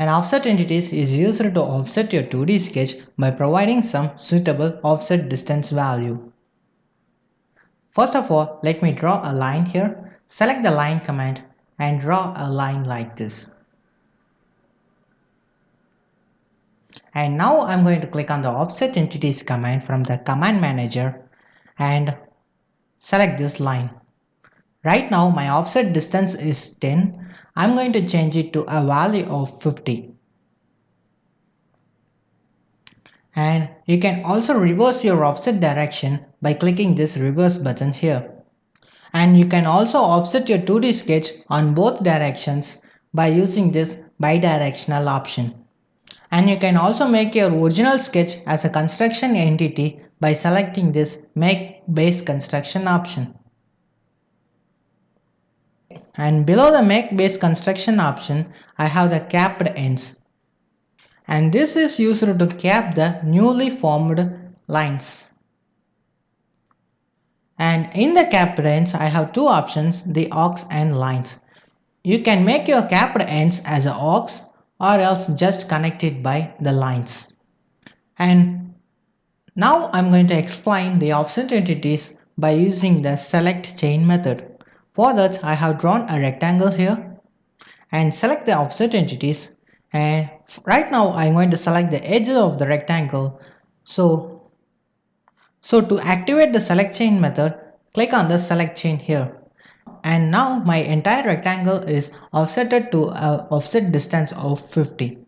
An offset entities is used to offset your 2D sketch by providing some suitable offset distance value. First of all, let me draw a line here. Select the line command and draw a line like this. And now I'm going to click on the offset entities command from the command manager and select this line. Right now my offset distance is 10. I'm going to change it to a value of 50. And you can also reverse your offset direction by clicking this reverse button here. And you can also offset your 2D sketch on both directions by using this bidirectional option. And you can also make your original sketch as a construction entity by selecting this Make Base Construction option. And below the Make Base Construction option, I have the capped ends. And this is used to cap the newly formed lines. And in the capped ends, I have two options, the arcs and lines. You can make your capped ends as a arcs or else just connect it by the lines. And now I'm going to explain the offset entities by using the select chain method. For that, I have drawn a rectangle here and select the offset entities, and right now I'm going to select the edges of the rectangle. So to activate the select chain method, click on the select chain here. And now my entire rectangle is offsetted to an offset distance of 50.